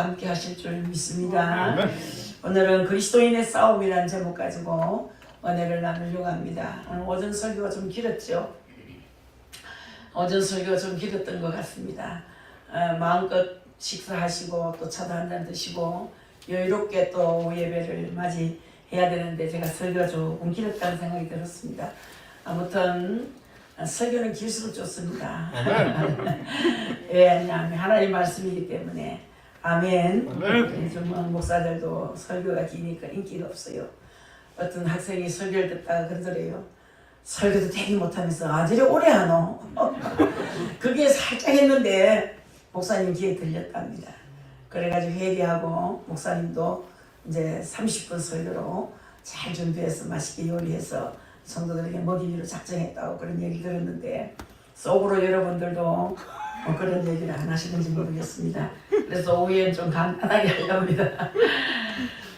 은혜가 함께 하실 줄 믿습니다. 오늘은 그리스도인의 싸움이라는 제목 가지고 은혜를 나누려고 합니다. 오늘 오전 설교가 좀 길었죠. 오전 설교가 좀 길었던 것 같습니다. 마음껏 식사하시고 또 차도 한잔 드시고 여유롭게 또 예배를 맞이해야 되는데 제가 설교가 조금 길었다는 생각이 들었습니다. 아무튼 설교는 길수록 좋습니다. 왜냐하면 하나님 말씀이기 때문에. 아멘. 요즘 목사들도 설교가 기니까 인기가 없어요. 어떤 학생이 설교를 듣다가 그러더래요. 설교도 되게 못하면서 아들이 오래 하노. 그게 살짝 했는데 목사님 귀에 들렸답니다. 그래가지고 회개하고 목사님도 이제 30분 설교로 잘 준비해서 맛있게 요리해서 성도들에게 먹이기로 작정했다고 그런 얘기 들었는데 속으로 여러분들도 그런 얘기를 안 하시는지 모르겠습니다. 그래서 오후엔 좀 간단하게 하려 합니다.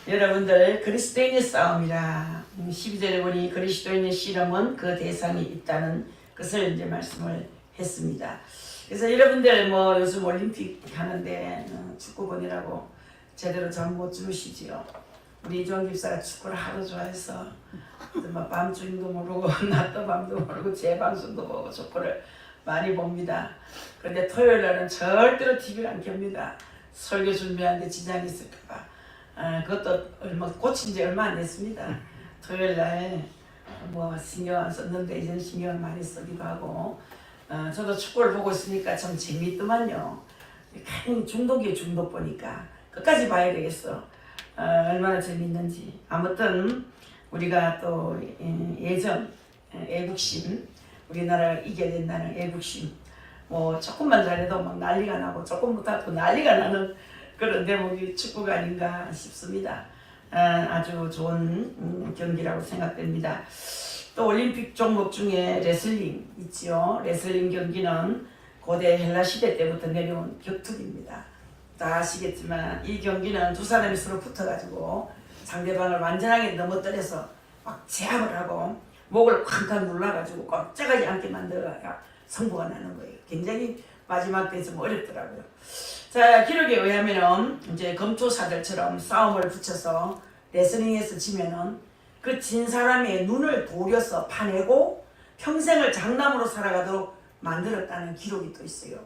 여러분들 그리스도인의 싸움이라 12절에 보니 그리스도인의 씨름은 그 대상이 있다는 것을 이제 말씀을 했습니다. 그래서 여러분들 뭐 요즘 올림픽 하는데 축구본이라고 제대로 잠 못 주무시지요. 우리 이종 집사가 축구를 하도 좋아해서 밤중도 모르고 낮도 밤도 모르고 재방송도 보고 축구를 많이 봅니다. 그런데 토요일 날은 절대로 TV를 안 켭니다. 설교 준비하는데 지장이 있을까봐. 그것도 고친 지 얼마 안 됐습니다. 토요일 날 뭐 신경 안 썼는데 이제는 신경을 많이 쓰기도 하고 저도 축구를 보고 있으니까 참 재미있더만요. 중독이에요. 중독 보니까 끝까지 봐야 되겠어. 얼마나 재밌는지. 아무튼 우리가 또 예전 애국심, 우리나라가 이겨야 된다는 애국심, 뭐 조금만 잘해도 막 난리가 나고 조금 못해도 난리가 나는 그런 대목이 축구가 아닌가 싶습니다. 아주 좋은 경기라고 생각됩니다. 또 올림픽 종목 중에 레슬링 있지요. 레슬링 경기는 고대 헬라 시대 때부터 내려온 격투기입니다. 다 아시겠지만 이 경기는 두 사람이 서로 붙어가지고 상대방을 완전하게 넘어뜨려서 막 제압을 하고 목을 쾅쾅 눌러가지고 꽉짜가지 않게 만들어야 승부가 나는 거예요. 굉장히 마지막 때 좀 어렵더라고요. 자, 기록에 의하면은 이제 검투사들처럼 싸움을 붙여서 레슬링에서 지면은 그 진 사람의 눈을 돌려서 파내고 평생을 장남으로 살아가도록 만들었다는 기록이 또 있어요.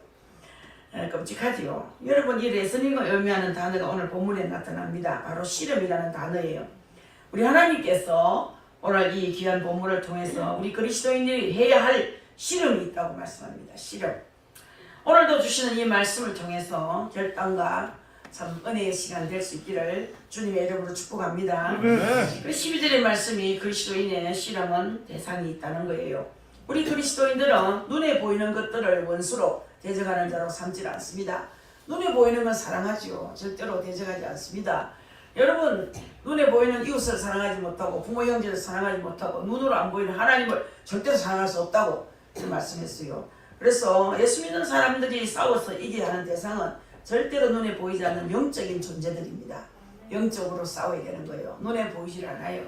끔찍하지요. 여러분, 이 레슬링을 의미하는 단어가 오늘 본문에 나타납니다. 바로 씨름이라는 단어예요. 우리 하나님께서 오늘 이 귀한 본문을 통해서 우리 그리스도인들이 해야 할 씨름이 있다고 말씀합니다. 씨름. 오늘도 주시는 이 말씀을 통해서 결단과 참 은혜의 시간 될 수 있기를 주님의 이름으로 축복합니다. 그 12절의 말씀이 그리스도인의 씨름은 대상이 있다는 거예요. 우리 그리스도인들은 눈에 보이는 것들을 원수로 대적하는 자로 삼지 않습니다. 눈에 보이는 건 사랑하지요. 절대로 대적하지 않습니다. 여러분, 눈에 보이는 이웃을 사랑하지 못하고 부모 형제를 사랑하지 못하고 눈으로 안 보이는 하나님을 절대로 사랑할 수 없다고 말씀했어요. 그래서 예수 믿는 사람들이 싸워서 이겨야 하는 대상은 절대로 눈에 보이지 않는 영적인 존재들입니다. 영적으로 싸워야 되는 거예요. 눈에 보이질 않아요.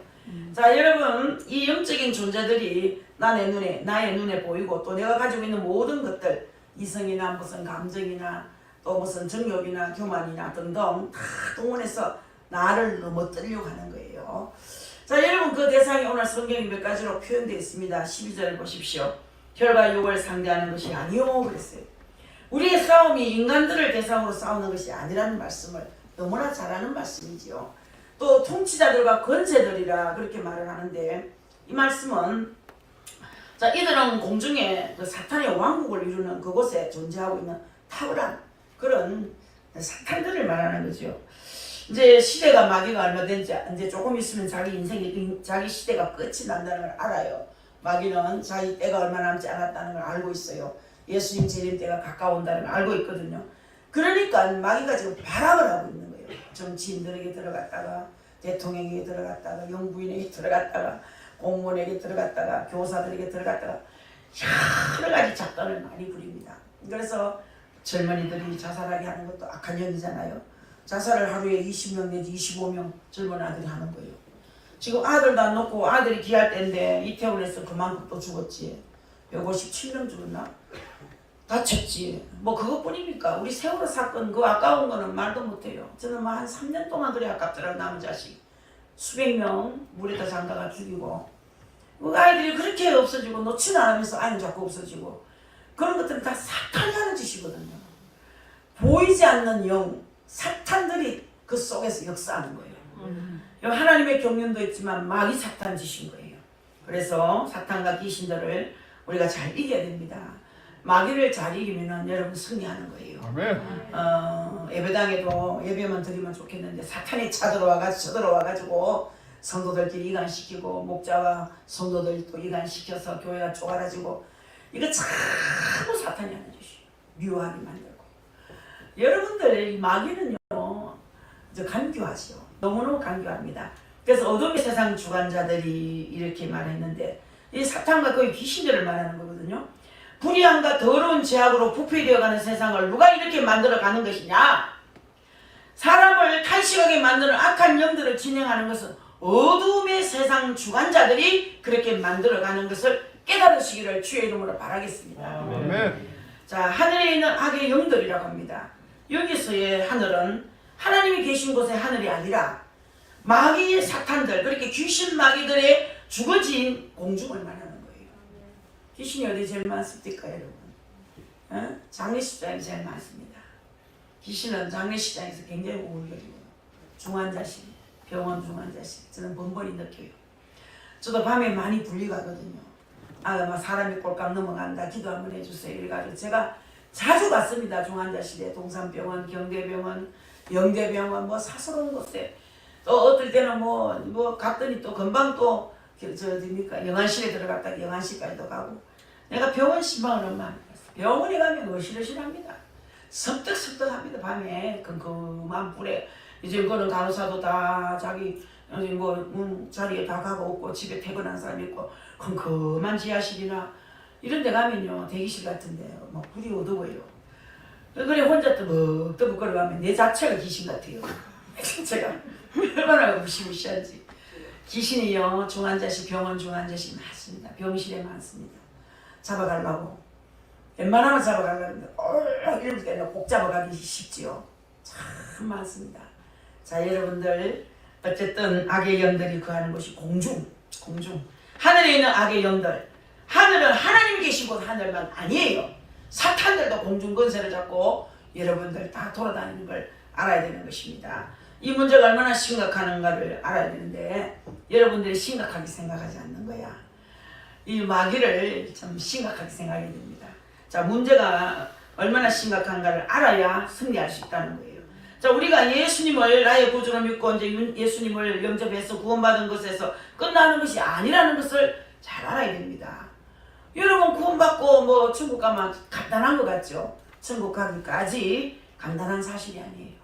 자, 여러분, 이 영적인 존재들이 나의 눈에 보이고 또 내가 가지고 있는 모든 것들, 이성이나 무슨 감정이나 또 무슨 정욕이나 교만이나 등등 다 동원해서 나를 넘어뜨리려고 하는 거예요. 자, 여러분, 그 대상이 오늘 성경에 몇 가지로 표현되어 있습니다. 12절을 보십시오. 혈과 육을 상대하는 것이 아니요 그랬어요. 우리의 싸움이 인간들을 대상으로 싸우는 것이 아니라는 말씀을 너무나 잘하는 말씀이지요. 또 통치자들과 권세들이라 그렇게 말을 하는데 이 말씀은 자, 이들은 공중에 그 사탄의 왕국을 이루는 그곳에 존재하고 있는 탁월한 그런 사탄들을 말하는 거죠. 이제 시대가 마귀가 얼마 된지 이제 조금 있으면 자기 인생이 자기 시대가 끝이 난다는 걸 알아요. 마귀는 자기 때가 얼마 남지 않았다는 걸 알고 있어요. 예수님 재림 때가 가까운다는 걸 알고 있거든요. 그러니까 마귀가 지금 발악을 하고 있는 거예요. 정치인들에게 들어갔다가 대통령에게 들어갔다가 영부인에게 들어갔다가 공무원에게 들어갔다가 교사들에게 들어갔다가 여러 가지 작전을 많이 부립니다. 그래서 젊은이들이 자살하게 하는 것도 악한 연이잖아요. 자살을 하루에 20명 내지 25명 젊은 아들이 하는 거예요. 지금 아들도 안 놓고 아들이 귀할 때인데 이태원에서 그만큼 또 죽었지. 157명 죽었나? 다쳤지. 뭐 그것뿐입니까? 우리 세월호 사건 그 아까운 거는 말도 못해요. 저는 뭐 한 3년 동안 그래 아깝더라고. 남은 자식 수백 명 물에다 잠가가 죽이고 그 아이들이 그렇게 없어지고 놓지는 않으면서 아이는 자꾸 없어지고 그런 것들은 다 사탄이 하는 짓이거든요. 보이지 않는 영 사탄들이 그 속에서 역사하는 거예요. 하나님의 경륜도 있지만 마귀 사탄 짓인 거예요. 그래서 사탄과 귀신들을 우리가 잘 이겨야 됩니다. 마귀를 잘 이기면 여러분 승리하는 거예요. 아멘. 예배당에도 예배만 드리면 좋겠는데 사탄이 쳐들어와가지고 성도들끼리 이간시키고 목자와 성도들도 이간시켜서 교회가 쪼가라지고 이거 전부 사탄이 하는 짓이에요. 미워하게 만들고. 여러분들 마귀는요 간교하죠. 너무너무 간교합니다. 그래서 어둠의 세상 주관자들이 이렇게 말했는데 이 사탄과 거의 귀신들을 말하는 거거든요. 불의함과 더러운 죄악으로 부패되어가는 세상을 누가 이렇게 만들어가는 것이냐? 사람을 탄식하게 만드는 악한 영들을 진행하는 것은 어둠의 세상 주관자들이 그렇게 만들어가는 것을 깨달으시기를 주의 이름으로 바라겠습니다. 아멘. 자, 하늘에 있는 악의 영들이라고 합니다. 여기서의 하늘은 하나님이 계신 곳의 하늘이 아니라 마귀의 사탄들, 그렇게 귀신 마귀들의 주거지인 공중을 말하는 거예요. 귀신이 어디 제일 많습니까, 여러분? 장례식장이 제일 많습니다. 귀신은 장례식장에서 굉장히 우울해지고 중환자실, 병원 중환자실 저는 번번이 느껴요. 저도 밤에 많이 분리가거든요. 막 사람이 꼴깍 넘어간다, 기도 한번 해주세요 이래가지고 제가 자주 갔습니다. 중환자실에 동산병원, 경대병원, 영대병원 뭐 사스러운 곳에 또 어떨 때는 뭐 갔더니 또 금방 또 어디입니까 영안실에 들어갔다가 영안실까지도 가고 내가 병원 신방을 얼마 안 갔어. 병원에 가면 어시러시합니다. 섬뜩섬뜩합니다. 밤에 컴컴한 불에 이제 그거는 간호사도 다 자기 자리에 다 가고 없고 집에 퇴근한 사람이 있고 컴컴한 지하실이나 이런 데 가면요 대기실 같은데 막 불이 어두워요. 그래 혼자 뜨벅뜨벅 걸어가면 내 자체가 귀신 같아요. 제가 얼마나 무시무시한지. 귀신이요 중환자실 병원 중환자실 많습니다. 병실에 많습니다. 잡아가려고 웬만하면 잡아가려는데 이럴 때는 꼭 잡아가기 쉽지요. 참 많습니다. 자 여러분들 어쨌든 악의 영들이 거하는 곳이 공중 하늘에 있는 악의 영들 하늘은 하나님이 계신 곳 하늘만 아니에요. 사탄들도 공중 권세를 잡고 여러분들 다 돌아다니는 걸 알아야 되는 것입니다. 이 문제가 얼마나 심각한가를 알아야 되는데 여러분들이 심각하게 생각하지 않는 거야. 이 마귀를 참 심각하게 생각해야 됩니다. 자 문제가 얼마나 심각한가를 알아야 승리할 수 있다는 거예요. 자 우리가 예수님을 나의 구주로 믿고 이제 예수님을 영접해서 구원받은 것에서 끝나는 것이 아니라는 것을 잘 알아야 됩니다. 여러분 구원받고 뭐 천국 가면 간단한 것 같죠? 천국 가기까지 간단한 사실이 아니에요.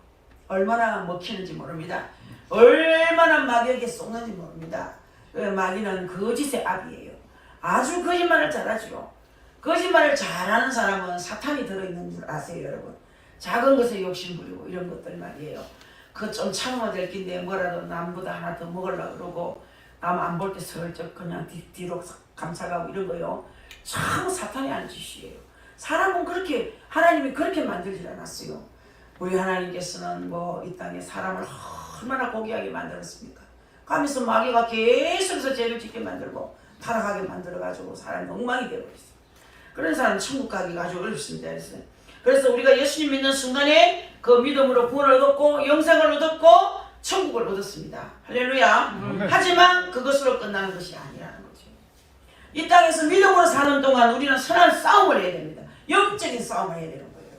얼마나 먹히는지 모릅니다. 얼마나 마귀에게 속는지 모릅니다. 마귀는 거짓의 압이에요. 아주 거짓말을 잘하죠. 거짓말을 잘하는 사람은 사탄이 들어있는 줄 아세요 여러분? 작은 것에 욕심 부리고 이런 것들 말이에요. 그거 좀 참으면 될 낀데 뭐라도 남보다 하나 더 먹으려고 그러고 남 안 볼 때 슬쩍 그냥 뒤로 감싸가고 이런 거요. 참 사탄이 하는 짓이에요. 사람은 그렇게 하나님이 그렇게 만들지 않았어요. 우리 하나님께서는 뭐 이 땅에 사람을 얼마나 고귀하게 만들었습니까? 가면서 마귀가 계속해서 죄를 짓게 만들고 타락하게 만들어가지고 사람이 엉망이 되어버렸어요. 그런 사람은 천국 가기가 아주 어렵습니다. 그래서 우리가 예수님 믿는 순간에 그 믿음으로 구원을 얻었고 영생을 얻었고 천국을 얻었습니다. 할렐루야. 하지만 그것으로 끝나는 것이 아니라는 거죠. 이 땅에서 믿음으로 사는 동안 우리는 선한 싸움을 해야 됩니다. 영적인 싸움을 해야 되는 거예요.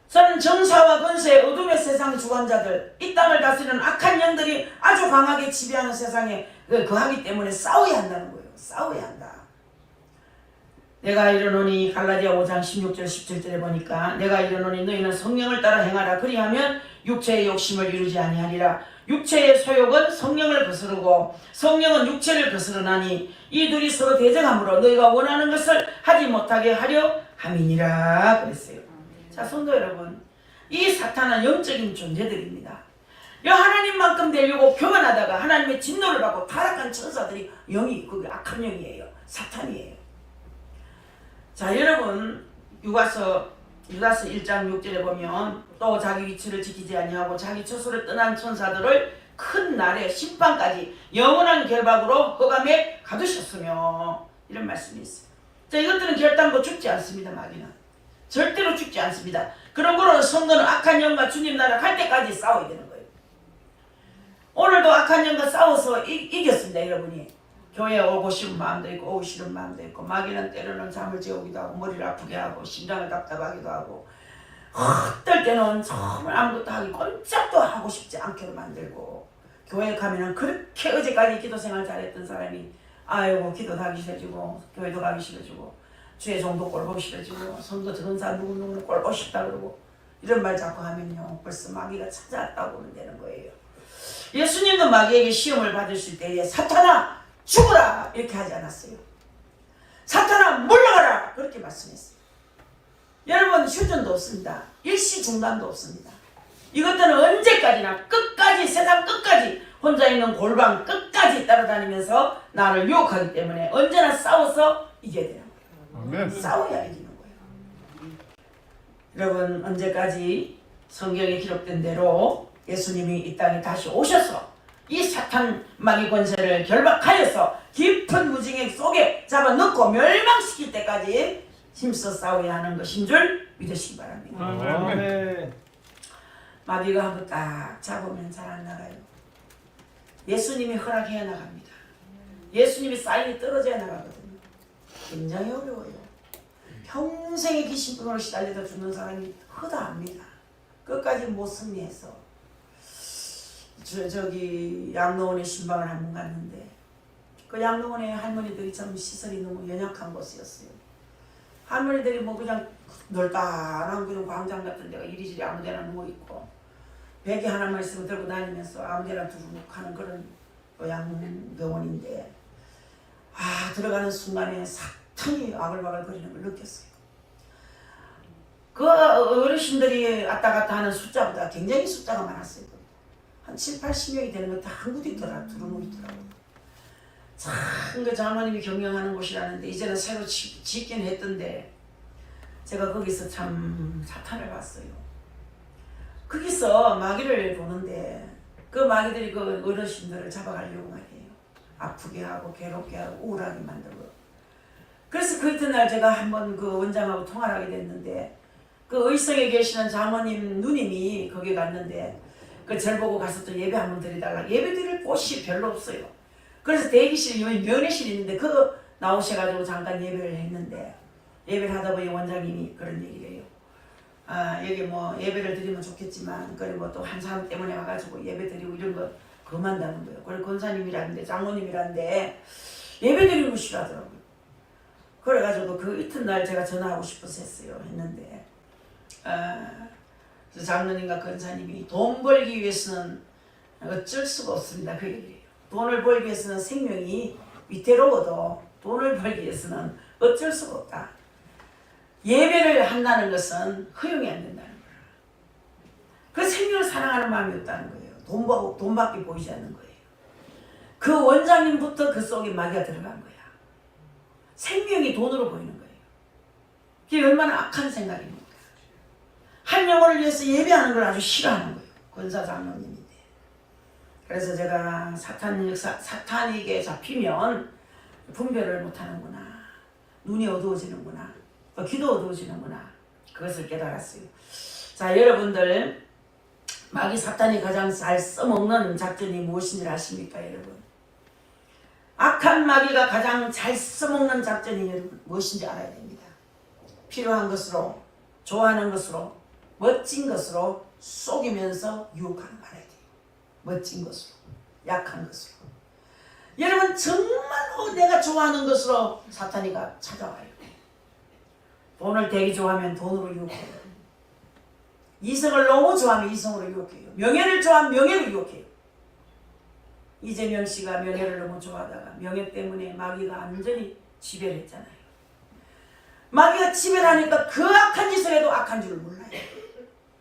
저는 정사와 권세, 어둠의 세상 주관자들, 이 땅을 다스리는 악한 영들이 아주 강하게 지배하는 세상에 거하기 때문에 싸워야 한다는 거예요. 싸워야 한다. 내가 이르노니 갈라디아 5장 16절 17절에 보니까 내가 이르노니 너희는 성령을 따라 행하라. 그리하면 육체의 욕심을 이루지 아니하리라. 육체의 소욕은 성령을 거스르고 성령은 육체를 거스르나니 이 둘이 서로 대적하므로 너희가 원하는 것을 하지 못하게 하려 함이니라 그랬어요. 자 성도 여러분, 이 사탄은 영적인 존재들입니다. 이 하나님만큼 되려고 교만하다가 하나님의 진노를 받고 타락한 천사들이 영이 그게 악한 영이에요. 사탄이에요. 자, 여러분 유다서 1장 6절에 보면 또 자기 위치를 지키지 아니하고 자기 처소를 떠난 천사들을 큰 날의 심판까지 영원한 결박으로 흑암에 가두셨으며 이런 말씀이 있어요. 자, 이것들은 결단코 죽지 않습니다. 마귀는 절대로 죽지 않습니다. 그런 거로 성도는 악한 영과 주님 나라 갈 때까지 싸워야 되는 거예요. 오늘도 악한 영과 싸워서 이겼습니다. 여러분이 교회에 오고 싶은 마음도 있고 오고 싫은 마음도 있고, 마귀는 때로는 잠을 재우기도 하고 머리를 아프게 하고 심장을 답답하기도 하고, 어떨 때는 정말 아무것도 하기 꼼짝도 하고 싶지 않게 만들고, 교회에 가면은 그렇게 어제까지 기도 생활 잘했던 사람이 아이고 기도도 하기 싫어지고 교회도 가기 싫어지고 주의 종도 꼴 보기 싫어지고 성도 전사 누구누구는 꼴 보고 싶다 그러고 이런 말 자꾸 하면요 벌써 마귀가 찾아왔다고 보면 되는 거예요. 예수님도 마귀에게 시험을 받으실 때에 사탄아 죽어라 이렇게 하지 않았어요. 사탄아 물러가라 그렇게 말씀했어요. 여러분 휴전도 없습니다. 일시 중단도 없습니다. 이것들은 언제까지나 끝까지 세상 끝까지 혼자 있는 골방 끝까지 따라다니면서 나를 유혹하기 때문에 언제나 싸워서 이겨야 되는 거예요. 싸워야 이기는 거예요. 여러분 언제까지 성경에 기록된 대로 예수님이 이 땅에 다시 오셔서 이 사탄 마귀 권세를 결박하여서 깊은 무징역 속에 잡아넣고 멸망시킬 때까지 힘써 싸워야 하는 것인 줄 믿으시기 바랍니다. 아멘. 마귀가 한번 딱 잡으면 잘 안 나가요. 예수님이 허락해야 나갑니다. 예수님이 사인이 떨어져야 나가거든요. 굉장히 어려워요. 평생의 귀신병으로 시달려서 죽는 사람이 허다합니다. 끝까지 못 승리해서 저기 양로원에 신방을 한 번 갔는데 그 양로원에 할머니들이 참 시설이 너무 연약한 곳이었어요. 할머니들이 뭐 그냥 널따란 그런 광장 같은 데가 이리저리 아무데나 누워있고 베개 하나만 있으면 들고 다니면서 아무데나 두르륵 하는 그런 요양병원인데 들어가는 순간에 사탄이 아글바글 거리는 걸 느꼈어요. 그 어르신들이 왔다 갔다 하는 숫자보다 굉장히 숫자가 많았어요. 한 7, 80명이 되는 거 다 한 곳 있더라. 두루뭉 있더라고요. 참 그 장모님이 경영하는 곳이라는데 이제는 새로 짓긴 했던데 제가 거기서 참 사탄을 봤어요. 거기서 마귀를 보는데 그 마귀들이 그 어르신들을 잡아가려고 말이에요. 아프게 하고 괴롭게 하고 우울하게 만들고. 그래서 그 이튿날 제가 한번 그 원장하고 통화를 하게 됐는데 그 의성에 계시는 장모님 누님이 거기 갔는데 그 절 보고 가서 또 예배 한번 드리다가 예배 드릴 곳이 별로 없어요. 그래서 대기실 여기 면회실이 있는데 그거 나오셔가지고 잠깐 예배를 했는데 예배를 하다 보니 원장님이 그런 얘기를 해요. 여기 뭐 예배를 드리면 좋겠지만 그리고 또 한 사람 때문에 와가지고 예배 드리고 이런 거 그만다는 거예요. 그리고 권사님이라는데 장모님이라는데 예배 드리는 거 싫어하더라고요. 그래가지고 그 이튿날 제가 전화하고 싶어서 했는데 그 장로님과 권사님이 돈 벌기 위해서는 어쩔 수가 없습니다. 그 얘기예요. 돈을 벌기 위해서는 생명이 위태로워도 돈을 벌기 위해서는 어쩔 수가 없다. 예배를 한다는 것은 허용이 안 된다는 거야. 그 생명을 사랑하는 마음이 없다는 거예요. 돈밖에 보이지 않는 거예요. 그 원장님부터 그 속에 마귀가 들어간 거야. 생명이 돈으로 보이는 거예요. 그게 얼마나 악한 생각입니까? 한 영혼을 위해서 예배하는 걸 아주 싫어하는 거예요. 권사 장로님인데. 그래서 제가 사탄에게 잡히면 분별을 못하는구나. 눈이 어두워지는구나. 또 귀도 어두워지는구나. 그것을 깨달았어요. 자, 여러분들 마귀 사탄이 가장 잘 써먹는 작전이 무엇인지 아십니까, 여러분? 악한 마귀가 가장 잘 써먹는 작전이 여러분 무엇인지 알아야 됩니다. 필요한 것으로, 좋아하는 것으로, 멋진 것으로 속이면서 유혹하는 거 알아야 돼요. 멋진 것으로, 약한 것으로. 여러분 정말로 내가 좋아하는 것으로 사탄이가 찾아와요. 돈을 되게 좋아하면 돈으로 유혹해요. 이성을 너무 좋아하면 이성으로 유혹해요. 명예를 좋아하면 명예로 유혹해요. 이재명 씨가 명예를 너무 좋아하다가 명예 때문에 마귀가 완전히 지배를 했잖아요. 마귀가 지배를 하니까 그 악한 짓을 해도 악한 줄을 몰라요.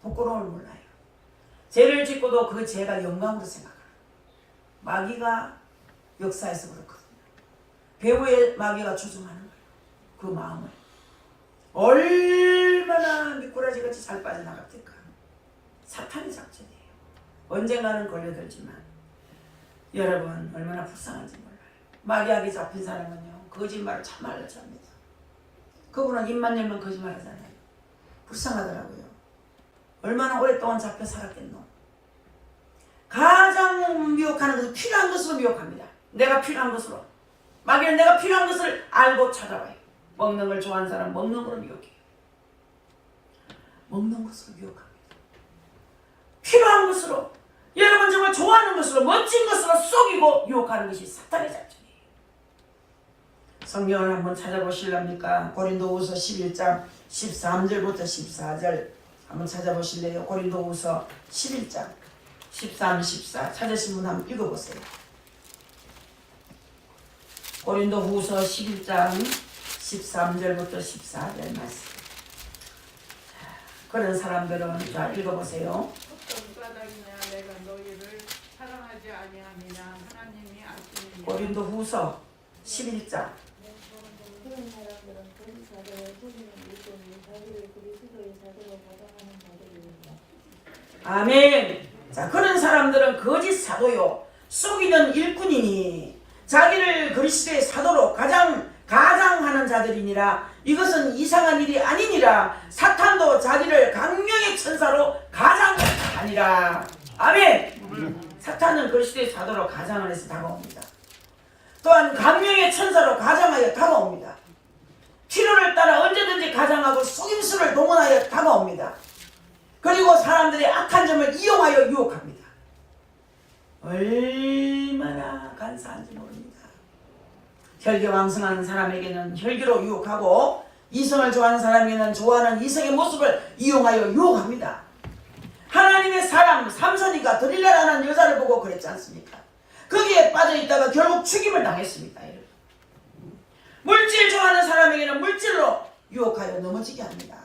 부끄러움을 몰라요. 죄를 짓고도 그 죄가 영광으로 생각해요. 마귀가 역사에서 그렇거든요. 배우의 마귀가 조종하는 거예요. 그 마음을. 얼마나 미꾸라지 같이 잘 빠져나갔을까. 사탄의 작전이에요. 언젠가는 걸려들지만 여러분 얼마나 불쌍한지 몰라요. 마귀에게 잡힌 사람은요 거짓말을 참말로 합니다. 그분은 입만 열면 거짓말하잖아요. 불쌍하더라고요. 얼마나 오랫동안 잡혀 살았겠노. 가장 미혹하는 것은 필요한 것으로 미혹합니다. 내가 필요한 것으로. 마귀는 내가 필요한 것을 알고 찾아와요. 먹는 걸 좋아하는 사람은 먹는 걸로 미혹해요. 먹는 것으로 미혹합니다. 필요한 것으로, 여러분 정말 좋아하는 것으로, 멋진 것으로 속이고 유혹하는 것이 사탄의 작전이에요. 성경을 한번 찾아보실랍니까? 고린도후서 11장 13절부터 14절 한번 찾아보실래요? 고린도후서 11장 13, 14 찾으신 분 한번 읽어보세요. 고린도후서 11장 13절부터 14절 말씀. 그런 사람들은 자 읽어보세요. 어떤 까닭이냐 내가 너희를 사랑하지 아니함이나 하나님이 아시느니라. 고린도후서 11장 그런 사람들은 거짓 사도에 속이는 일꾼이 자기를 그리스도의 사도로 가장하는 자들입니다. 아멘. 자, 그런 사람들은 거짓 사도요 속이는 일꾼이니 자기를 그리스도의 사도로 가장하는 자들이니라. 이것은 이상한 일이 아니니라. 사탄도 자기를 강명의 천사로 가장하니라. 아멘. 사탄은 그리스도의 사도로 가장을 해서 다가옵니다. 또한 강명의 천사로 가장하여 다가옵니다. 필요를 따라 언제든지 가장하고 속임수를 동원하여 다가옵니다. 그리고 사람들의 악한 점을 이용하여 유혹합니다. 얼마나 간사한지 모릅니다. 혈기왕성한 사람에게는 혈기로 유혹하고 이성을 좋아하는 사람에게는 좋아하는 이성의 모습을 이용하여 유혹합니다. 하나님의 사람 삼손이가 드릴라라는 여자를 보고 그랬지 않습니까? 거기에 빠져있다가 결국 죽임을 당했습니다. 물질 좋아하는 사람에게는 물질로 유혹하여 넘어지게 합니다.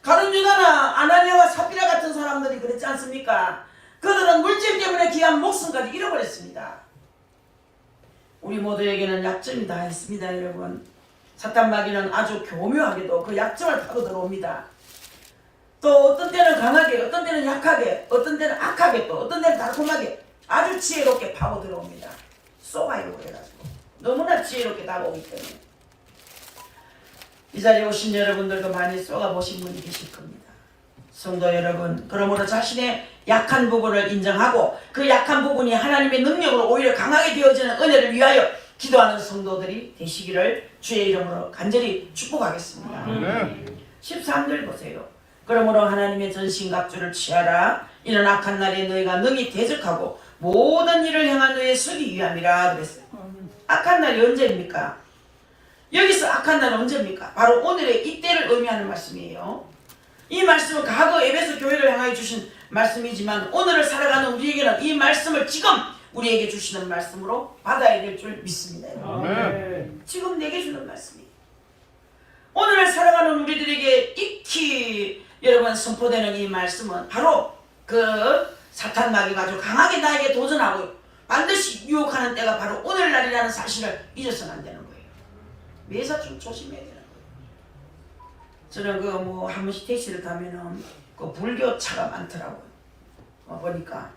가룟 유다나 아나니아와 삽비라 같은 사람들이 그랬지 않습니까? 그들은 물질 때문에 귀한 목숨까지 잃어버렸습니다. 우리 모두에게는 약점이 다 있습니다. 여러분, 사탄 마귀는 아주 교묘하게도 그 약점을 타고 들어옵니다. 또 어떤 때는 강하게, 어떤 때는 약하게, 어떤 때는 악하게, 또 어떤 때는 달콤하게 아주 지혜롭게 파고 들어옵니다. 쏘아요 그래가지고 너무나 지혜롭게 다가오기 때문에 이 자리에 오신 여러분들도 많이 쏘아보신 분이 계실 겁니다. 성도 여러분, 그러므로 자신의 약한 부분을 인정하고 그 약한 부분이 하나님의 능력으로 오히려 강하게 되어지는 은혜를 위하여 기도하는 성도들이 되시기를 주의 이름으로 간절히 축복하겠습니다. 13절 보세요. 그러므로 하나님의 전신갑주를 취하라. 이는 악한 날에 너희가 능히 대적하고 모든 일을 향한 너희의 서기 위함이라 그랬어요. 악한 날이 언제입니까? 여기서 악한 날은 언제입니까? 바로 오늘의 이때를 의미하는 말씀이에요. 이 말씀은 과거 에베소 교회를 향하여 주신 말씀이지만 오늘을 살아가는 우리에게는 이 말씀을 지금 우리에게 주시는 말씀으로 받아야 될 줄 믿습니다. 아멘. 지금 내게 주는 말씀이에요. 오늘을 살아가는 우리들에게 익히 여러분 선포되는 이 말씀은 바로 그 사탄 마귀가 아주 강하게 나에게 도전하고 반드시 유혹하는 때가 바로 오늘날이라는 사실을 잊어서는 안 되는 거예요. 매사 좀 조심해야 되는 거예요. 저는 그 뭐 한 번씩 택시를 타면은 그 불교차가 많더라고요. 보니까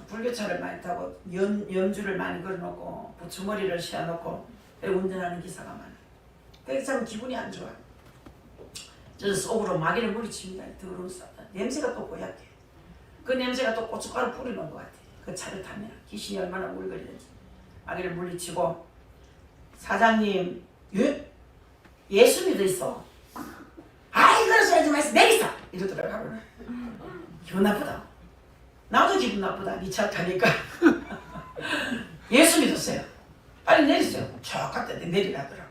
불교차를 많이 타고 염주를 많이 걸어놓고 부추머리를 씌워놓고 운전하는 기사가 많아요. 그게 참 기분이 안 좋아요. 저는 속으로 마귀를 물리칩니다. 더러운 사람. 냄새가 또 고약해. 그 냄새가 또 고춧가루 뿌리는 것 같아요. 그 차를 타면 귀신이 얼마나 울거리는지 마귀를 물리치고 사장님 예수 믿어 있어. 아이 그런 소리 하지 마세요. 내리서 이러더라고요. 기분 나쁘다. 나도 기분 나쁘다. 니 차 타니까. 예수 믿었어요. 빨리 내리세요. 저 갔더니 내리라더라고.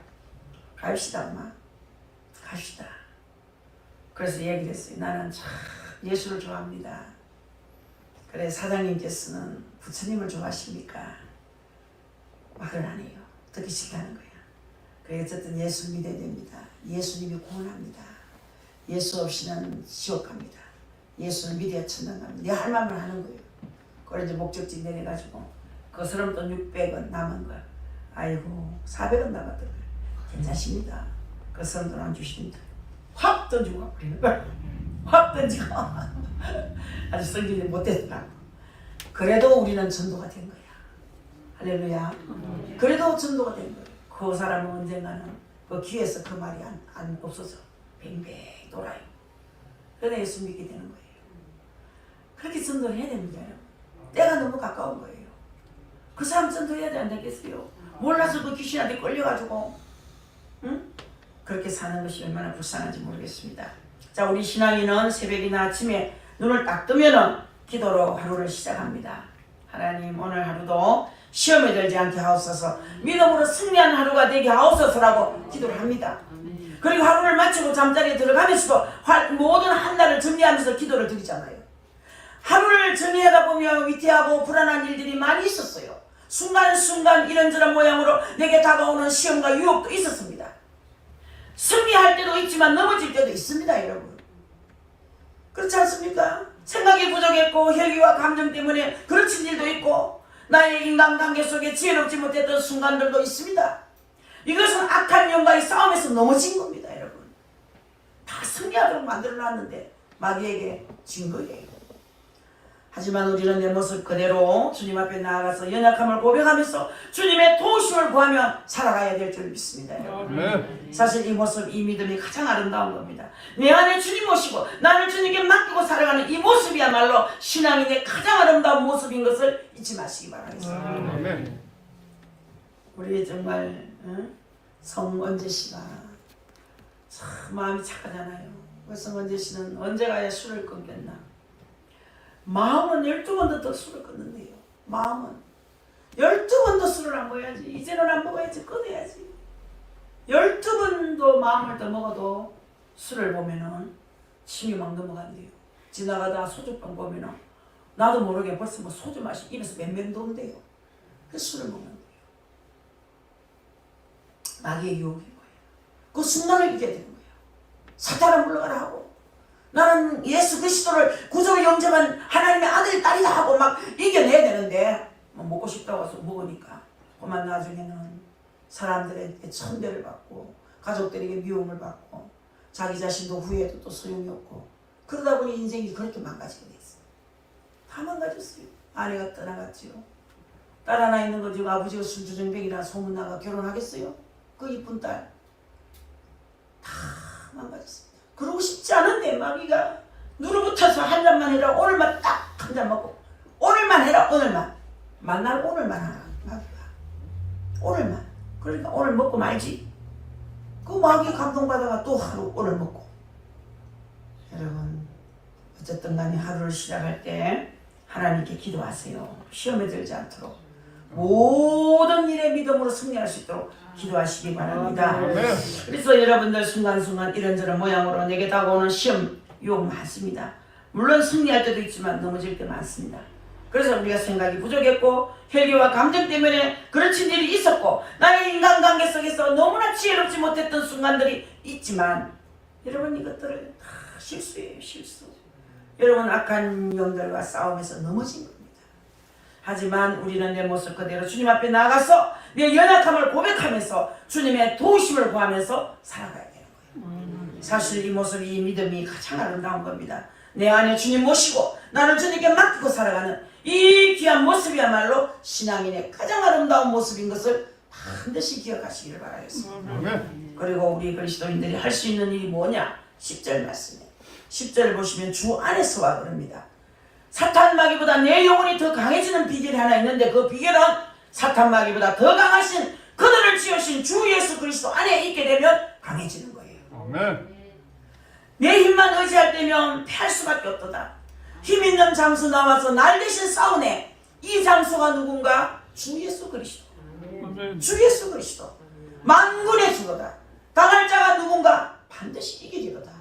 갑시다 엄마. 갑시다. 그래서 얘기를 했어요. 나는 참 예수를 좋아합니다. 그래 사장님께서는 부처님을 좋아하십니까? 말을 안 해요. 듣기 싫다는 거야. 그래 어쨌든 예수 믿어야 됩니다. 예수님이 구원합니다. 예수 없이는 지옥 갑니다. 예수를 믿어야 천당 갑니다. 내 할 말만 하는 거예요. 그래 이제 목적지 내려가지고 그 사람 돈 600원 남은 거. 아이고 400원 남았더라고요. 괜찮습니다. 그 성도는 안 주시는데 확 던지고 가버리는 거야. 확 던지고 아주 성질이 못됐더라고. 그래도 우리는 전도가 된 거야. 할렐루야. 그래도 전도가 된 거야. 그 사람은 언젠가는 그 귀에서 그 말이 안 없어져. 뱅뱅 돌아요. 그러다 예수 믿게 되는 거예요. 그렇게 전도를 해야 됩니다. 때가 너무 가까운 거예요. 그 사람 전도해야 돼, 안 되겠어요? 몰라서 그 귀신한테 끌려가지고 응? 그렇게 사는 것이 얼마나 불쌍한지 모르겠습니다. 자, 우리 신앙인은 새벽이나 아침에 눈을 딱 뜨면은 기도로 하루를 시작합니다. 하나님, 오늘 하루도 시험에 들지 않게 하옵소서, 믿음으로 승리한 하루가 되게 하옵소서라고 기도를 합니다. 그리고 하루를 마치고 잠자리에 들어가면서도 모든 한날을 정리하면서 기도를 드리잖아요. 하루를 정리하다 보면 위태하고 불안한 일들이 많이 있었어요. 순간순간 이런저런 모양으로 내게 다가오는 시험과 유혹도 있었습니다. 승리할 때도 있지만 넘어질 때도 있습니다, 여러분. 그렇지 않습니까? 생각이 부족했고 혈기와 감정 때문에 그르친 일도 있고 나의 인간관계 속에 지혜롭지 못했던 순간들도 있습니다. 이것은 악한 영과의 싸움에서 넘어진 겁니다, 여러분. 다 승리하도록 만들어놨는데 마귀에게 진 거예요. 하지만 우리는 내 모습 그대로 주님 앞에 나아가서 연약함을 고백하면서 주님의 도우심을 구하며 살아가야 될 줄 믿습니다, 여러분. 사실 이 모습, 이 믿음이 가장 아름다운 겁니다. 내 안에 주님 모시고 나를 주님께 맡기고 살아가는 이 모습이야말로 신앙인의 가장 아름다운 모습인 것을 잊지 마시기 바라겠습니다. 우리 정말 성원재 씨가 참 마음이 착하잖아요. 그 성원재 씨는 언제 가야 술을 끊겠나. 마음은 12번도 더 술을 끊는데요. 마음은 12번도 술을 안 먹어야지. 이제는 안 먹어야지. 끊어야지. 12번도 마음을 더 먹어도 술을 보면은 침이 막 넘어간대요. 지나가다 소주병 보면은 나도 모르게 벌써 뭐 소주 맛이 입에서 맴맴 도는데요. 그 술을 먹는데요. 마귀의 유혹인 거예요. 그 순간을 이겨야 되는 거예요. 사탄아 물러가라 하고, 나는 예수 그리스도를 구주로 영접한 하나님의 아들, 딸이다 하고 막 이겨내야 되는데 뭐 먹고 싶다고 해서 먹으니까 그만 나중에는 사람들에게 천대를 받고 가족들에게 미움을 받고 자기 자신도 후회도 또 소용이 없고 그러다 보니 인생이 그렇게 망가지게 됐어요. 다 망가졌어요. 아내가 떠나갔지요. 딸 하나 있는 거 지금 아버지가 술주정뱅이라 소문나가 결혼하겠어요? 그 이쁜 딸 다 망가졌어요. 그러고 싶지 않은데 마귀가 누르붙어서 한 잔만 해라. 오늘만 딱 한 잔 먹고 오늘만 해라. 오늘만 만날 오늘만 하라. 마귀가 오늘만. 그러니까 오늘 먹고 말지. 그 마귀 감동받아가 또 하루 오늘 먹고. 여러분 어쨌든 간에 하루를 시작할 때 하나님께 기도하세요. 시험에 들지 않도록 모든 일에 믿음으로 승리할 수 있도록 기도하시기 바랍니다. 그래서 여러분들 순간순간 이런저런 모양으로 내게 다가오는 시험, 유혹 많습니다. 물론 승리할 때도 있지만 넘어질 때 많습니다. 그래서 우리가 생각이 부족했고 혈기와 감정 때문에 그르친 일이 있었고 나의 인간관계 속에서 너무나 지혜롭지 못했던 순간들이 있지만 여러분 이것들을 다 실수예요. 실수. 여러분 악한 영들과 싸움에서 넘어진 겁니다. 하지만 우리는 내 모습 그대로 주님 앞에 나가서 내 연약함을 고백하면서 주님의 도우심을 구하면서 살아가야 되는 거예요. 사실 이 모습이, 이 믿음이 가장 아름다운 겁니다. 내 안에 주님 모시고 나를 주님께 맡기고 살아가는 이 귀한 모습이야말로 신앙인의 가장 아름다운 모습인 것을 반드시 기억하시기를 바라겠습니다. 그리고 우리 그리스도인들이 할 수 있는 일이 뭐냐? 10절 말씀에 10절을 보시면 주 안에서와 그럽니다. 사탄 마귀보다 내 영혼이 더 강해지는 비결이 하나 있는데 그 비결은 사탄 마귀보다 더 강하신 그들을 지으신 주 예수 그리스도 안에 있게 되면 강해지는 거예요. 아멘. 내 힘만 의지할 때면 패할 수밖에 없도다. 힘 있는 장수 나와서 날 대신 싸우네. 이 장수가 누군가? 주 예수 그리스도. 아멘. 주 예수 그리스도. 만군의 주로다. 당할 자가 누군가? 반드시 이기리로다.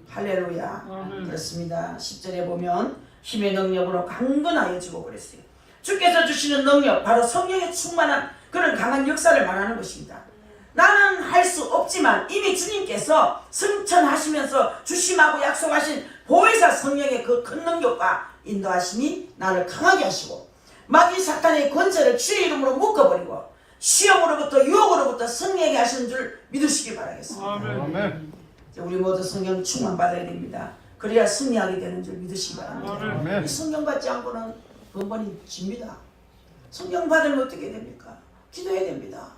할렐루야. 그렇습니다. 10절에 보면 힘의 능력으로 강건하여지고 그랬어요. 주께서 주시는 능력, 바로 성령에 충만한 그런 강한 역사를 말하는 것입니다. 나는 할 수 없지만 이미 주님께서 승천하시면서 주심하고 약속하신 보혜사 성령의 그 큰 능력과 인도하심이 나를 강하게 하시고 마귀 사탄의 권세를 주의 이름으로 묶어버리고 시험으로부터 유혹으로부터 승리하게 하시는 줄 믿으시기 바라겠습니다. 아멘. 우리 모두 성령 충만 받아야 됩니다. 그래야 승리하게 되는 줄 믿으시기 바랍니다. 아멘. 이 성령 받지 않고는 번번이 집니다. 성령 받으면 어떻게 됩니까? 기도해야 됩니다.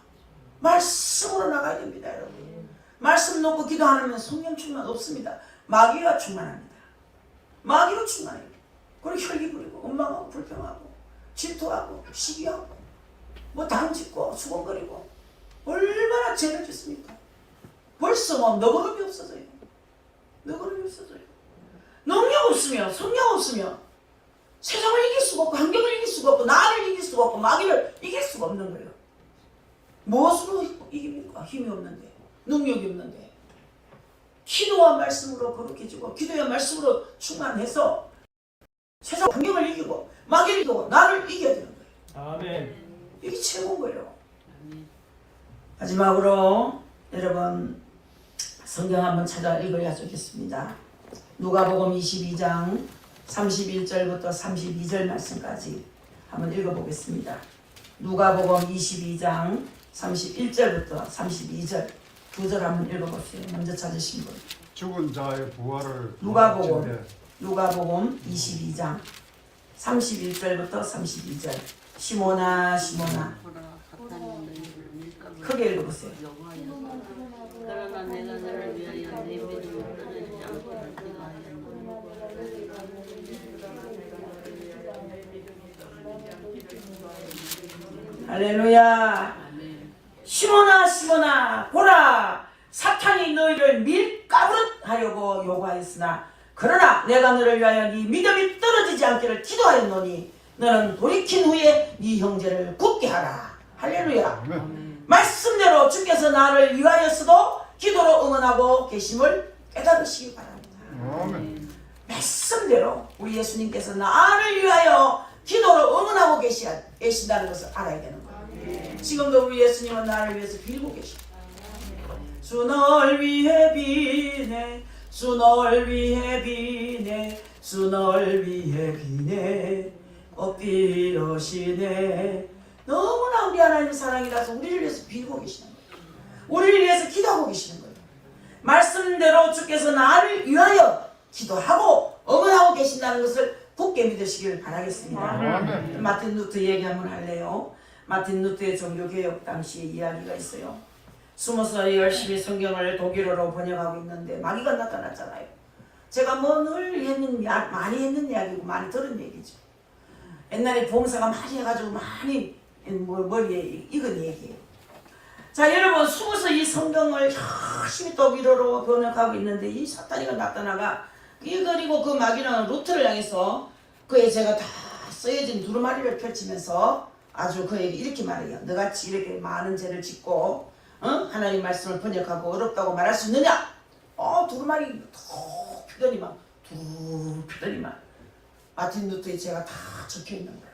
말씀으로 나가야 됩니다, 여러분. 말씀 놓고 기도 안 하면 성령 충만 없습니다. 마귀가 충만합니다. 마귀로 충만해요. 그리고 혈기 부리고 원망하고 불평하고 질투하고 시기하고 뭐 당짓고 수건거리고 얼마나 죄를 짓습니까? 벌써 뭐 너그러움이 없어져요. 너그러움이 없어져요. 능력 없으며 성령 없으며 세상을 이길 수가 없고 환경을 이길 수가 없고 나를 이길 수가 없고 마귀를 이길 수가 없는 거예요. 무엇으로 이깁니까? 힘이 없는데 능력이 없는데 기도와 말씀으로 거룩해지고 기도와 말씀으로 충만해서 세상 환경을 이기고 마귀를 이기고 나를 이겨야 되는 거예요. 아멘. 이게 최고인 거예요. 마지막으로 여러분 성경 한번 찾아 읽어야 좋겠습니다. 누가복음 22장 31절부터 32절 말씀까지 한번 읽어보겠습니다. 누가복음 22장 31절부터 32절 두 절 한번 읽어보세요. 먼저 찾으신 분. 죽은 자의 부활을 누가복음 22장 31절부터 32절. 시몬아 시몬아 크게 읽어보세요. 그러나 내가 너를 위하여 내 믿음을 끊어지지 않고 할렐루야. 시몬아 시몬아 보라 사탄이 너희를 밀가부릇 하려고 요구하였으나 그러나 내가 너를 위하여 네 믿음이 떨어지지 않기를 기도하였노니 너는 돌이킨 후에 네 형제를 굳게 하라. 할렐루야. 아멘. 말씀대로 주께서 나를 위하여서도 기도로 응원하고 계심을 깨달으시기 바랍니다. 아멘. 말씀대로 우리 예수님께서 나를 위하여 기도로 응원하고 계신다는 것을 알아야 되는 거예요. 지금도 우리 예수님은 나를 위해서 빌고 계십니다. 주 널 위해 비네 주 널 위해 비네 주 널 위해 비네 엎드러시네. 너무나 우리 하나님 사랑이라서 우리를 위해서 빌고 계시는 거예요. 우리를 위해서 기도하고 계시는 거예요. 말씀대로 주께서 나를 위하여 기도하고 응원하고 계신다는 것을 굳게 믿으시길 바라겠습니다. 아멘. 마틴 루터 얘기 한번 할래요. 마틴 루터의 종교개혁 당시의 이야기가 있어요. 숨어서 열심히 성경을 독일어로 번역하고 있는데 마귀가 나타났잖아요. 제가 뭐 늘 많이 했는 이야기고 많이 들은 얘기죠. 옛날에 봉사가 많이 해가지고 많이 머리에 익은 얘기예요. 자 여러분 숨어서 이 성경을 열심히 독일어로 번역하고 있는데 이 사탄이가 나타나가 그리고 그 마귀는 루트를 향해서 그의 제가 다 쓰여진 두루마리를 펼치면서 아주 그에게 이렇게 말해요. 너같이 이렇게 많은 죄를 짓고 하나님 말씀을 번역하고 어렵다고 말할 수 있느냐? 두루마리 툭 피더니만 툭 피더니만 마틴 루터의 죄가 다 적혀있는 거야.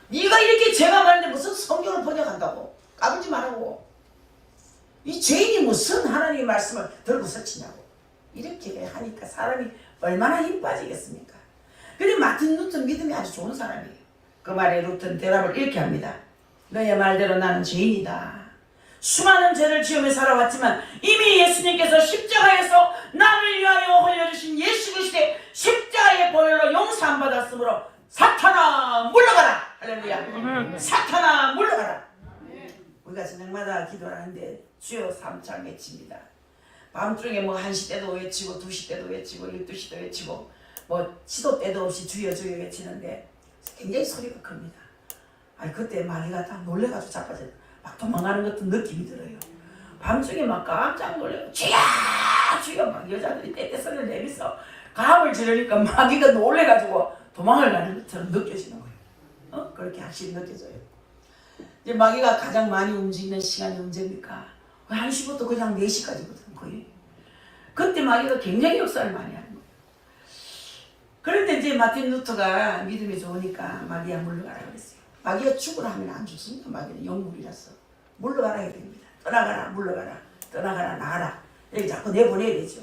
네가 이렇게 죄가 많은데 무슨 성경을 번역한다고? 까불지 말라고. 이 죄인이 무슨 하나님의 말씀을 들고 서치냐고. 이렇게 하니까 사람이 얼마나 힘 빠지겠습니까? 근데 마틴 루터 믿음이 아주 좋은 사람이에요. 그 말에 루터는 대답을 이렇게 합니다. 너의 말대로 나는 죄인이다. 수많은 죄를 지으며 살아왔지만 이미 예수님께서 십자가에서 나를 위하여 흘려주신 예수 그리스도의 십자가의 보혈로 용서 안 받았으므로 사탄아 물러가라. 할렐루야. 사탄아 물러가라. 우리가 저녁마다 기도를 하는데 주여 3차 외칩니다. 밤중에 뭐 1시 때도 외치고 2시 때도 외치고 12시 때도 외치고 뭐 시도 때도 없이 주여 주여 외치는데 굉장히 소리가 큽니다. 그때 마귀가 딱 놀래가지고 자빠져 막 도망가는 같은 느낌이 들어요. 밤중에 막 깜짝 놀래고 주여 주여 막 여자들이 떼떼소리를 내면서 가함을 지르니까 마귀가 놀래가지고 도망을 가는 것처럼 느껴지는 거예요. 그렇게 확실히 느껴져요. 이제 마귀가 가장 많이 움직이는 시간이 언제입니까? 1시부터 그냥 4시까지거든 거의. 그때 마귀가 굉장히 역사를 많이 하는 거예요. 그런데 이제 마틴 루터가 믿음이 좋으니까 마귀야 물러가라 그랬어요. 마귀가 죽으라 하면 안 죽습니다. 마귀는 영물이라서 물러가라 해야 됩니다. 떠나가라 물러가라 떠나가라 나가라 여기 자꾸 내보내야 되죠.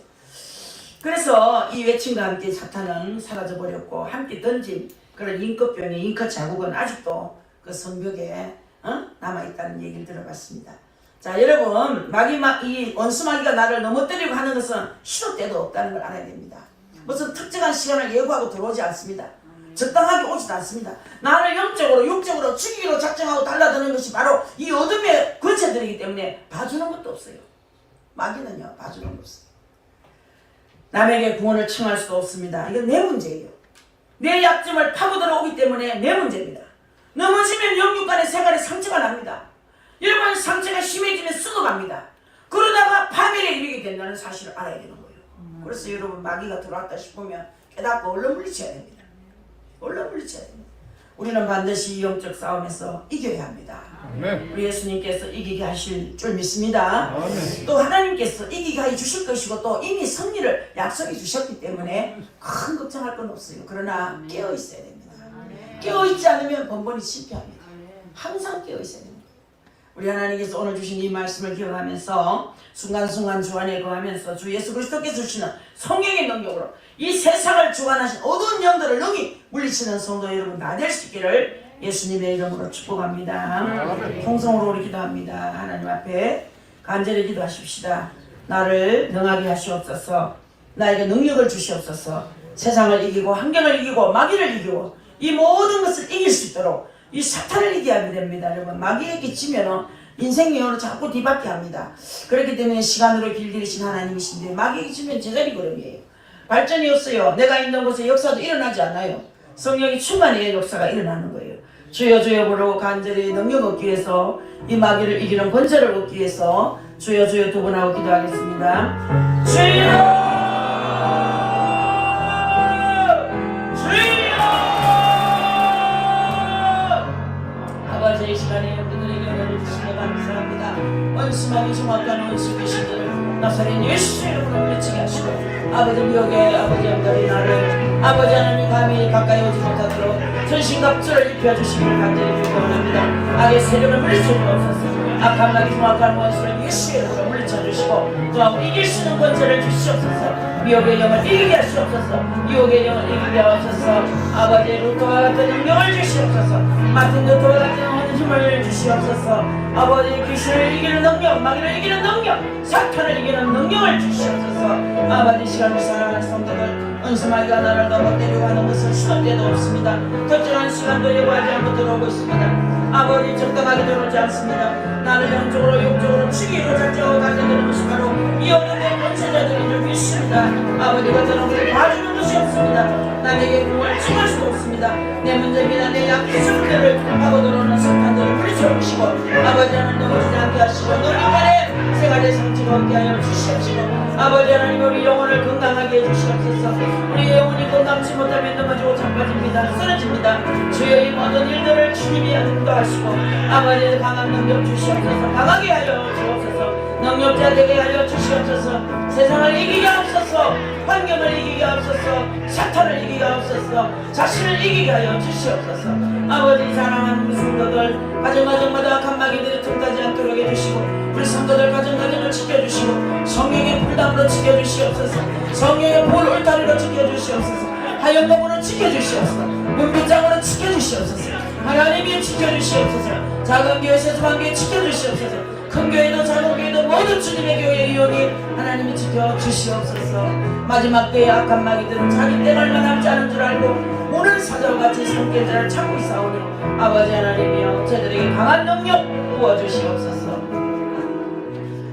그래서 이 외침과 함께 사탄은 사라져버렸고 함께 던진 그런 인급병의 인컷 자국은 아직도 그 성벽에 남아있다는 얘기를 들어봤습니다. 자, 여러분, 이 원수마귀가 나를 넘어뜨리고 하는 것은 시도 때도 없다는 걸 알아야 됩니다. 무슨 특정한 시간을 예고하고 들어오지 않습니다. 적당하게 오지도 않습니다. 나를 영적으로 육적으로 죽이기로 작정하고 달라드는 것이 바로 이 어둠의 권세들이기 때문에 봐주는 것도 없어요. 마귀는요, 봐주는 것 없어요. 남에게 구원을 청할 수도 없습니다. 이건 내 문제예요. 내 약점을 파고들어 오기 때문에 내 문제입니다. 넘어지면 영육 간의 생활에 상처가 납니다. 여러분, 상처가 심해지면 썩어갑니다. 그러다가 파멸에 이르게 된다는 사실을 알아야 되는 거예요. 그래서 여러분, 마귀가 들어왔다 싶으면 깨닫고 얼른 물리쳐야 됩니다. 얼른 물리쳐야 됩니다. 우리는 반드시 영적 싸움에서 이겨야 합니다. 아멘. 우리 예수님께서 이기게 하실 줄 믿습니다. 아멘. 또 하나님께서 이기게 해 주실 것이고 또 이미 승리를 약속해 주셨기 때문에 큰 걱정할 건 없어요. 그러나 깨어 있어야 됩니다. 깨어 있지 않으면 번번이 실패합니다. 항상 깨어 있어야 됩니다. 우리 하나님께서 오늘 주신 이 말씀을 기억하면서 순간순간 주 안에 거하면서 주 예수 그리스도께서 주시는 성령의 능력으로 이 세상을 주관하신 어두운 영들을 능히 물리치는 성도 여러분 다 될 수 있기를 예수님의 이름으로 축복합니다. 통성으로 우리 기도합니다. 하나님 앞에 간절히 기도하십시다. 나를 능하게 하시옵소서. 나에게 능력을 주시옵소서. 세상을 이기고 환경을 이기고 마귀를 이기고 이 모든 것을 이길 수 있도록 이 사탄을 이겨야 됩니다. 여러분, 마귀에 끼치면 인생용으로 자꾸 뒤바뀌게 합니다. 그렇기 때문에 시간으로 길들이신 하나님이신데 마귀에 끼치면 제자리 걸음이에요. 발전이 없어요. 내가 있는 곳에 역사도 일어나지 않아요. 성령이 충만해야 역사가 일어나는 거예요. 주여 주여 부르고 간절히 능력 얻기 위해서 이 마귀를 이기는 권세를 얻기 위해서 주여 주여 두 번 하고 기도하겠습니다. 주여 이 시간에 우리들에게 은혜를 주시며 감사합니다. 원수마귀 정확한 원수 귀신들을 나사렛 예수의 이름으로 물리치게 하시고 아버지 미혹에 아버지 영들이 나를 아버지 하나님 감히 가까이 오지 못하도록 전신갑주를 입혀주시기를 간절히 기도합니다. 악의 세력을 물리쳐주옵소서. 악한 마귀 정확한 원수를 예수의 이름으로 물리쳐주시고 또 이길 수 있는 권세를 주시옵소서. 미혹의 영을 이기게 하시옵소서. 유혹의 영을 이기게 하옵소서. 아버지 루터와 같은 능력을 주시옵소서. 마틴 루터와 같은 힘을 주시옵소서. 아버지 귀신을 이기는 능력, 마귀를 이기는 능력, 사탄을 이기는 능력을 주시옵소서. 아버지 시간을 사랑하는 성도들 은수마귀가 나를 넘어뜨리고 하는 것은 시도 때도 없습니다. 특정한 시간도 예고하지 않고 들어오고 있습니다. 아버지 적당하게 들어오지 않습니다. 나를 영적으로 육적으로 죽이로 작정하고 달려드는 것이 바로 이 어둠의 권세자들인 줄 믿습니다. 아버지가 저는 우리를 봐주는 것이 없습니다. 남에게 공을 청할 수도 없습니다. 내 문제입니다. 내 약해진 문제를 하고 들어오는 사탄들을 물리쳐주시고 아버지 하나님 넘어지지 않게 하시고 너희간에 생활의 상처가 없게 하여 주시옵시고 아버지 하나님 우리 영혼을 건강하게 해주시옵소서. 우리 영혼이 건강치 못하면 넘어지고 자빠집니다. 쓰러집니다. 주여 이 모든 일들을 주님이 인도하시고 아버지 강한 능력 주시옵소서. 강하게 하여 주옵소서. 능력자 되게 하여 주시옵소서. 세상을 이기게 하옵소서. 환경을 이기게 하옵소서. 사탄을 이기게 하옵소서. 자신을 이기게 하여 주시옵소서. 아버지 사랑하는 우리 성도들 가정가정마다 악한 마귀들이 틈타지 않도록 해주시고 우리 성도들 가정가정을 지켜주시고 성령의 불담으로 지켜주시옵소서. 성령의 볼 울타리로 지켜주시옵소서. 하영동으로 지켜주시옵소서. 문빗장으로 지켜주시옵소서. 하나님이 지켜주시옵소서. 작은 교회 세수한 교회 지켜주시옵소서. 큰 교회도 작은 교회도 모든 주님의 교회 의원이 하나님이 지켜주시옵소서. 마지막 때에 악한 마귀들은 자기 때가 얼마 남지 않은 줄 알고 오늘 사자와 같이 성계자를 찾고 있사오니 아버지 하나님이여 저들에게 강한 능력 부어주시옵소서.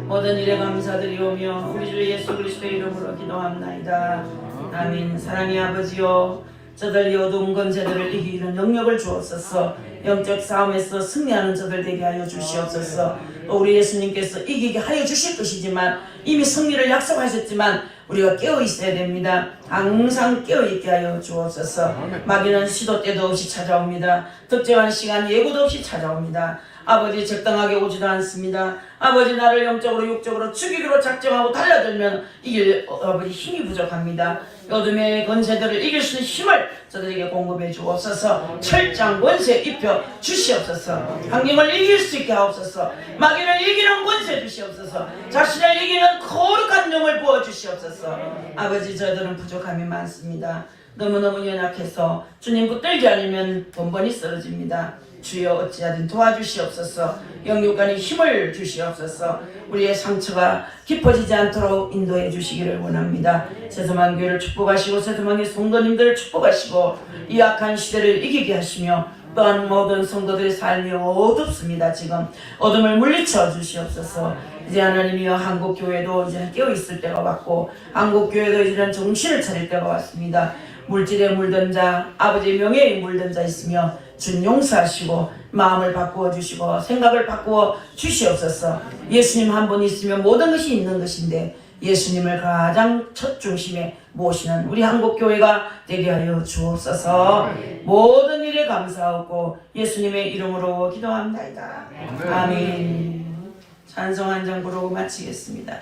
모든 일에 감사드리오며 우리 주 예수 그리스도의 이름으로 기도합나이다. 아멘. 사랑의 아버지여 저들 이 어두운 권세들을 이기는 능력을 주옵소서. 영적 싸움에서 승리하는 저들 되게 하여 주시옵소서. 또 우리 예수님께서 이기게 하여 주실 것이지만 이미 승리를 약속하셨지만 우리가 깨어 있어야 됩니다. 항상 깨어 있게 하여 주옵소서. 마귀는 시도 때도 없이 찾아옵니다. 특정한 시간 예고도 없이 찾아옵니다. 아버지 적당하게 오지도 않습니다. 아버지 나를 영적으로 육적으로 죽이기로 작정하고 달려들면 이길 아버지 힘이 부족합니다. 어둠의 권세들을 이길 수 있는 힘을 저들에게 공급해 주옵소서. 철장 권세 입혀 주시옵소서. 환경을 이길 수 있게 하옵소서. 마귀를 이기는 권세 주시옵소서. 자신을 이기는 거룩한 영을 부어 주시옵소서. 아버지 저들은 부족함이 많습니다. 너무너무 연약해서 주님 붙들지 않으면 번번이 쓰러집니다. 주여 어찌하든 도와주시옵소서. 영육간에 힘을 주시옵소서. 우리의 상처가 깊어지지 않도록 인도해 주시기를 원합니다. 세서만 교회를 축복하시고 세서만의 성도님들을 축복하시고 이 악한 시대를 이기게 하시며 또한 모든 성도들의 삶이 어둡습니다. 지금 어둠을 물리쳐 주시옵소서. 이제 하나님이여 한국교회도 이제 깨어있을 때가 왔고 한국교회도 이제는 정신을 차릴 때가 왔습니다. 물질에 물든 자, 아버지의 명예에 물든 자 있으며 주님 용서하시고 마음을 바꾸어 주시고 생각을 바꾸어 주시옵소서. 예수님 한 분 있으면 모든 것이 있는 것인데 예수님을 가장 첫 중심에 모시는 우리 한국교회가 되게 하여 주옵소서. 모든 일에 감사하고 예수님의 이름으로 기도합니다. 아멘. 찬송 한 장 부르고 마치겠습니다.